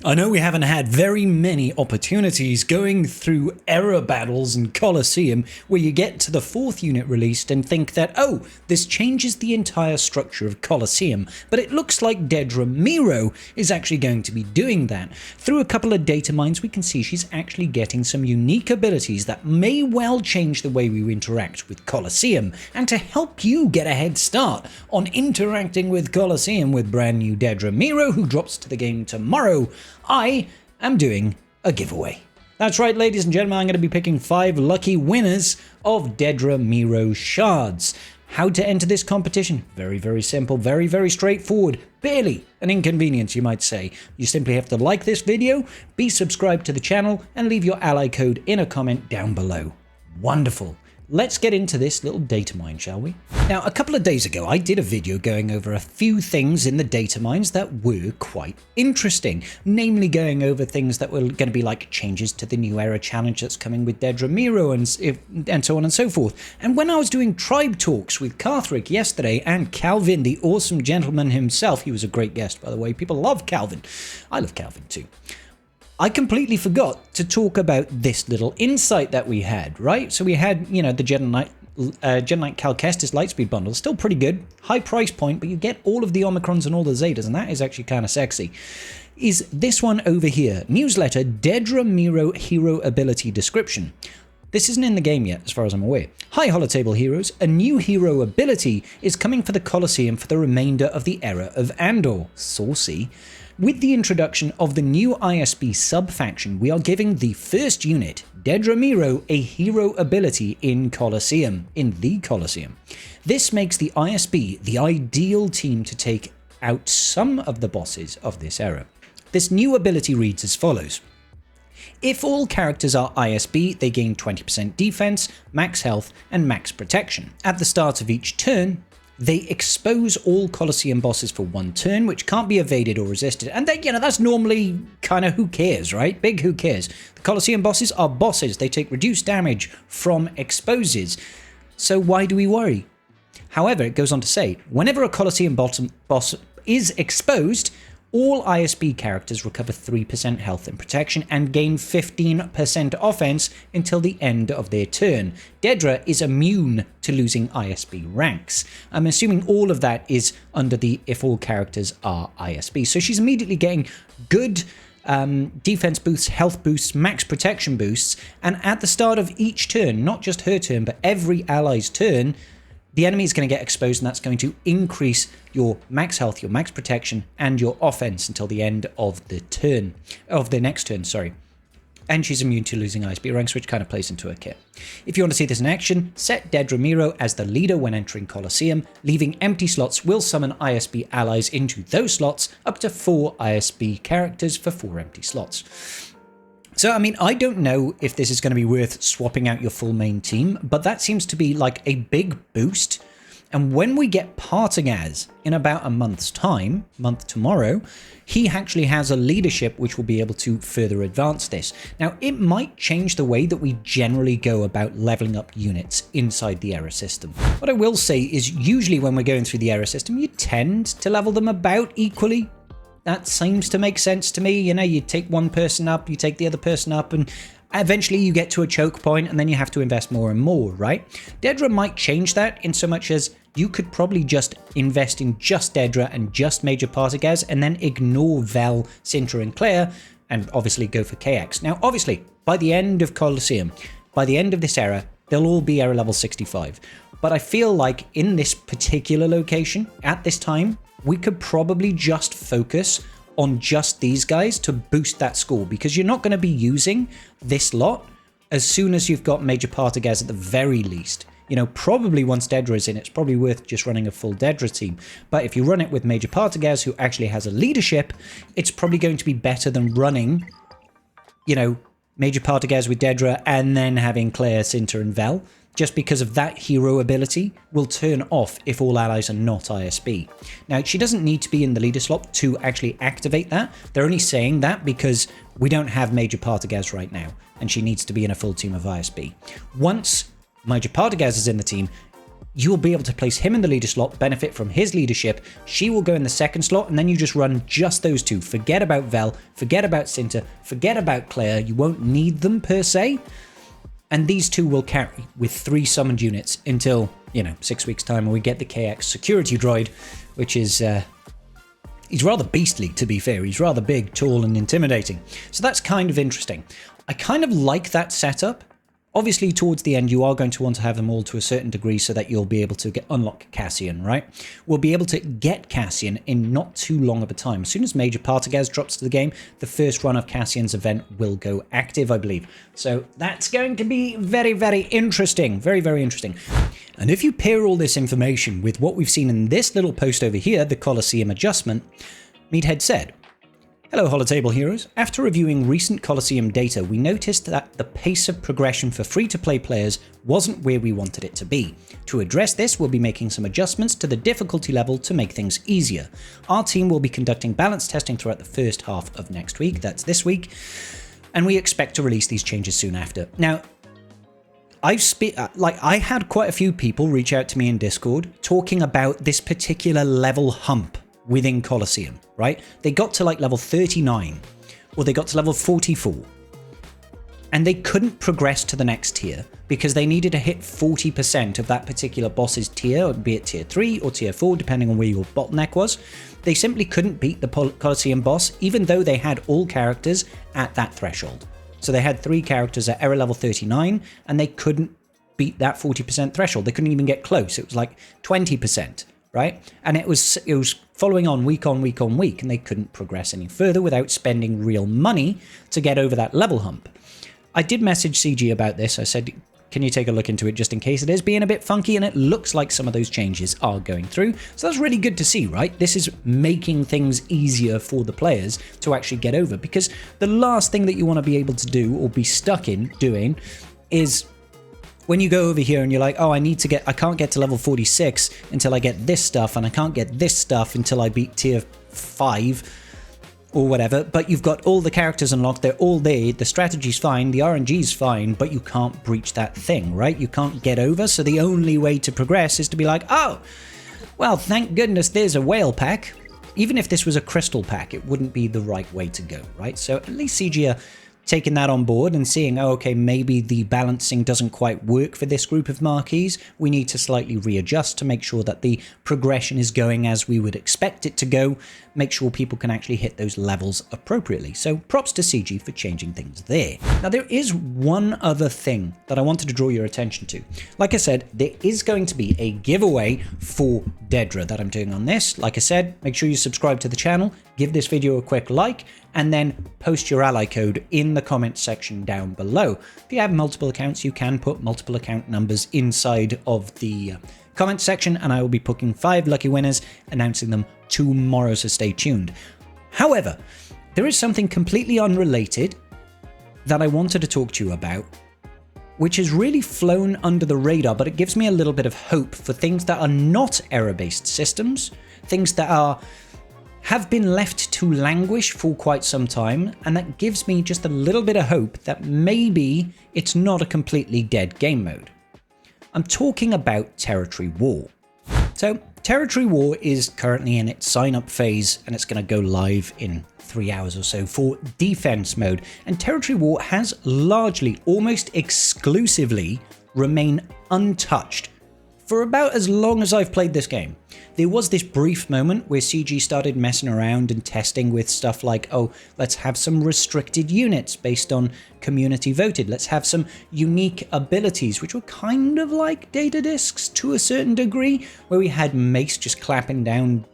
I know we haven't had very many opportunities going through era battles and Coliseum where you get to the 4th unit released and think that, oh, this changes the entire structure of Coliseum, but it looks like Dedra Miro is actually going to be doing that. Through a couple of data mines we can see she's actually getting some unique abilities that may well change the way we interact with Coliseum, and to help you get a head start on interacting with Coliseum with brand new Dedra Miro, who drops to the game tomorrow, I am doing a giveaway. That's right, ladies and gentlemen, I'm going to be picking 5 lucky winners of Dedra Miro shards. How to enter this competition? Very, very simple, very, very straightforward. Barely an inconvenience, you might say. You simply have to like this video, be subscribed to the channel, and leave your ally code in a comment down below. Wonderful. Let's get into this little data mine, shall we? Now, a couple of days ago, I did a video going over a few things in the data mines that were quite interesting, namely going over things that were going to be like changes to the new era challenge that's coming with Dedra Miro and so on and so forth. And when I was doing tribe talks with Carthrick yesterday and Calvin, the awesome gentleman himself, he was a great guest, by the way. People love Calvin. I love Calvin too. I completely forgot to talk about this little insight that we had, right? So we had, you know, the Jedi Knight Cal Kestis Lightspeed bundle, still pretty good, high price point, but you get all of the Omicrons and all the Zetas, and that is actually kind of sexy. Is this one over here, newsletter Dedra Miro hero ability description. This isn't in the game yet, as far as I'm aware. Hi Holotable heroes, a new hero ability is coming for the Coliseum for the remainder of the era of Andor. Saucy. With the introduction of the new ISB sub-faction, we are giving the first unit, Dedra Miro, a hero ability in the Coliseum. This makes the ISB the ideal team to take out some of the bosses of this era. This new ability reads as follows. If all characters are ISB, they gain 20% defense, max health, and max protection. At the start of each turn, they expose all Coliseum bosses for 1 turn, which can't be evaded or resisted. And then, you know, that's normally kind of who cares, right? Big who cares. The Coliseum bosses are bosses. They take reduced damage from exposes. So why do we worry? However, it goes on to say, whenever a Coliseum boss is exposed, all ISB characters recover 3% health and protection and gain 15% offense until the end of their turn. Dedra is immune to losing ISB ranks. I'm assuming all of that is under the if all characters are ISB. So she's immediately getting good defense boosts, health boosts, max protection boosts, and at the start of each turn, not just her turn, but every ally's turn, the enemy is going to get exposed, and that's going to increase your max health, your max protection, and your offense until the end of the next turn, sorry. And she's immune to losing ISB ranks, which kind of plays into her kit. If you want to see this in action, set Dedra Miro as the leader when entering Coliseum. Leaving empty slots will summon ISB allies into those slots, up to 4 ISB characters for 4 empty slots. So, I mean, I don't know if this is going to be worth swapping out your full main team, but that seems to be like a big boost. And when we get Partagaz in about a month's time, tomorrow, he actually has a leadership which will be able to further advance this. Now, it might change the way that we generally go about leveling up units inside the era system. What I will say is usually when we're going through the era system, you tend to level them about equally. That seems to make sense to me. You know, you take one person up, you take the other person up, and eventually you get to a choke point, and then you have to invest more and more, right? Dedra might change that in so much as you could probably just invest in just Dedra and just Major Partagaz, and then ignore Vel, Sintra, and Claire, and obviously go for KX. Now, obviously, by the end of Coliseum, by the end of this era, they'll all be era level 65. But I feel like in this particular location, at this time, we could probably just focus on just these guys to boost that score, because you're not going to be using this lot as soon as you've got Major Partagaz at the very least. You know, probably once Dedra is in, it's probably worth just running a full Dedra team. But if you run it with Major Partagaz, who actually has a leadership, it's probably going to be better than running, you know, Major Partagaz with Dedra and then having Claire, Sinter, and Vel. Just because of that hero ability will turn off if all allies are not ISB. Now, she doesn't need to be in the leader slot to actually activate that. They're only saying that because we don't have Major Partagaz right now, and she needs to be in a full team of ISB. Once Major Partagaz is in the team, you'll be able to place him in the leader slot, benefit from his leadership. She will go in the second slot, and then you just run just those two. Forget about Vel, forget about Cinta, forget about Claire. You won't need them per se. And these two will carry with 3 summoned units until, 6 weeks' time when we get the KX security droid, which is... he's rather beastly, to be fair. He's rather big, tall, and intimidating. So that's kind of interesting. I kind of like that setup. Obviously, towards the end, you are going to want to have them all to a certain degree so that you'll be able to unlock Cassian, right? We'll be able to get Cassian in not too long of a time. As soon as Major Partagaz drops to the game, the first run of Cassian's event will go active, I believe. So that's going to be very, very interesting. Very, very interesting. And if you pair all this information with what we've seen in this little post over here, the Coliseum adjustment, Meathead said, "Hello Holotable heroes. After reviewing recent Coliseum data, we noticed that the pace of progression for free-to-play players wasn't where we wanted it to be. To address this, we'll be making some adjustments to the difficulty level to make things easier. Our team will be conducting balance testing throughout the first half of next week," that's this week, "and we expect to release these changes soon after." Now, I had quite a few people reach out to me in Discord talking about this particular level hump within Coliseum, right? They got to like level 39 or they got to level 44 and they couldn't progress to the next tier because they needed to hit 40% of that particular boss's tier, be it tier 3 or tier 4, depending on where your bottleneck was. They simply couldn't beat the Coliseum boss, even though they had all characters at that threshold. So they had 3 characters at error level 39 and they couldn't beat that 40% threshold. They couldn't even get close. It was like 20%. Right? And it was following on week on week on week, and they couldn't progress any further without spending real money to get over that level hump. I did message CG about this. I said, can you take a look into it just in case it is being a bit funky? And it looks like some of those changes are going through. So that's really good to see, right? This is making things easier for the players to actually get over, because the last thing that you want to be able to do or be stuck in doing is when you go over here and you're like, oh, I can't get to level 46 until I get this stuff, and I can't get this stuff until I beat tier 5 or whatever, but you've got all the characters unlocked, they're all there, the strategy's fine, the RNG's fine, but you can't breach that thing, right? You can't get over, so the only way to progress is to be like, oh, well, thank goodness there's a whale pack. Even if this was a crystal pack, it wouldn't be the right way to go, right? So at least CG are taking that on board and seeing, oh, okay, maybe the balancing doesn't quite work for this group of marquees. We need to slightly readjust to make sure that the progression is going as we would expect it to go, make sure people can actually hit those levels appropriately. So props to CG for changing things there. Now, there is one other thing that I wanted to draw your attention to. Like I said, there is going to be a giveaway for Dedra that I'm doing on this. Like I said, make sure you subscribe to the channel, give this video a quick like, and then post your ally code in the comment section down below. If you have multiple accounts, you can put multiple account numbers inside of the comment section, and I will be picking 5 lucky winners, announcing them tomorrow, so stay tuned. However, there is something completely unrelated that I wanted to talk to you about, which has really flown under the radar, but it gives me a little bit of hope for things that are not error-based systems, things that have been left to languish for quite some time, and that gives me just a little bit of hope that maybe it's not a completely dead game mode. I'm talking about Territory War. So, Territory War is currently in its sign-up phase, and it's going to go live in 3 hours or so for defense mode, and Territory War has largely, almost exclusively, remained untouched for about as long as I've played this game. There was this brief moment where CG started messing around and testing with stuff like, oh, let's have some restricted units based on community voted. Let's have some unique abilities, which were kind of like data discs to a certain degree, where we had Mace just clapping down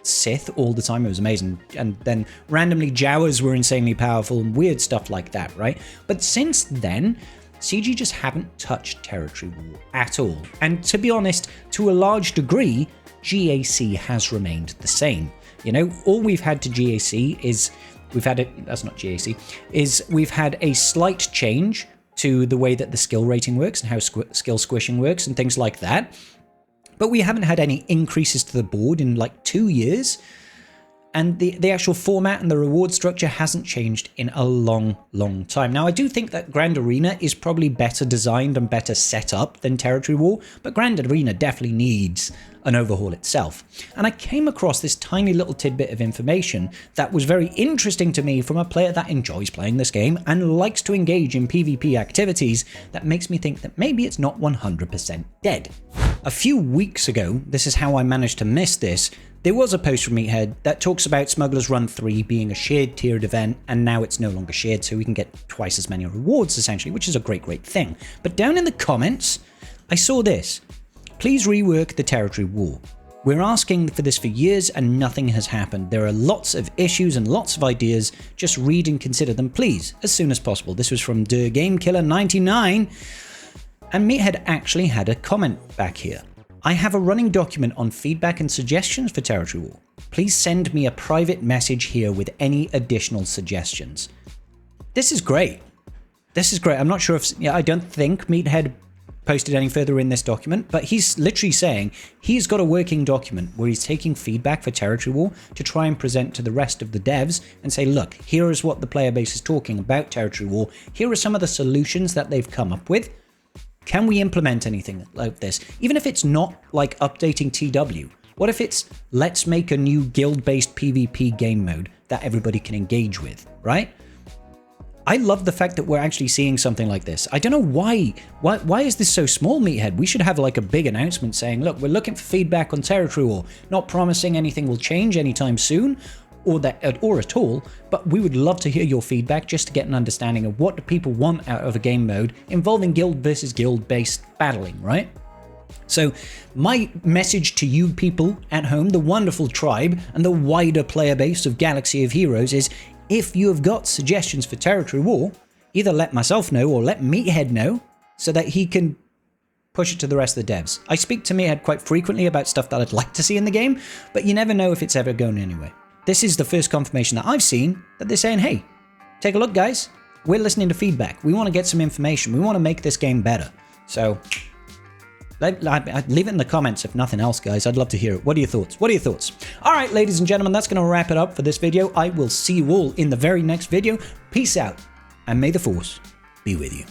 Sith all the time. It was amazing. And then randomly Jawas were insanely powerful and weird stuff like that, right? But since then, CG just haven't touched Territory War at all. And to be honest, to a large degree, GAC has remained the same. You know, all we've had to GAC is, we've had a slight change to the way that the skill rating works and how skill squishing works and things like that. But we haven't had any increases to the board in like 2 years. And the actual format and the reward structure hasn't changed in a long, long time. Now, I do think that Grand Arena is probably better designed and better set up than Territory War, but Grand Arena definitely needs an overhaul itself. And I came across this tiny little tidbit of information that was very interesting to me from a player that enjoys playing this game and likes to engage in PvP activities that makes me think that maybe it's not 100% dead. A few weeks ago, this is how I managed to miss this, there was a post from Meathead that talks about Smuggler's Run 3 being a shared tiered event, and now it's no longer shared, so we can get twice as many rewards essentially, which is a great thing. But down in the comments, I saw this. Please rework the Territory War. We're asking for this for years and nothing has happened. There are lots of issues and lots of ideas. Just read and consider them, please, as soon as possible. This was from DerGameKiller99. And Meathead actually had a comment back here. I have a running document on feedback and suggestions for Territory War. Please send me a private message here with any additional suggestions. This is great. This is great. I'm not sure if... I don't think Meathead posted any further in this document, but he's literally saying he's got a working document where he's taking feedback for Territory War to try and present to the rest of the devs and say, look, here is what the player base is talking about Territory War. Here are some of the solutions that they've come up with. Can we implement anything like this? Even if it's not like updating TW, what if it's let's make a new guild-based PvP game mode that everybody can engage with, right? I love the fact that we're actually seeing something like this. I don't know why is this so small, Meathead? We should have like a big announcement saying, look, we're looking for feedback on Territory War, not promising anything will change anytime soon, or at all, but we would love to hear your feedback just to get an understanding of what do people want out of a game mode involving guild versus guild based battling, right? So my message to you people at home, the wonderful tribe and the wider player base of Galaxy of Heroes is, if you have got suggestions for Territory War, either let myself know or let Meathead know so that he can push it to the rest of the devs. I speak to Meathead quite frequently about stuff that I'd like to see in the game, but you never know if it's ever going anywhere. This is the first confirmation that I've seen that they're saying, hey, take a look, guys. We're listening to feedback. We want to get some information. We want to make this game better. So leave it in the comments if nothing else, guys. I'd love to hear it. What are your thoughts? What are your thoughts? All right, ladies and gentlemen, that's going to wrap it up for this video. I will see you all in the very next video. Peace out, and may the Force be with you.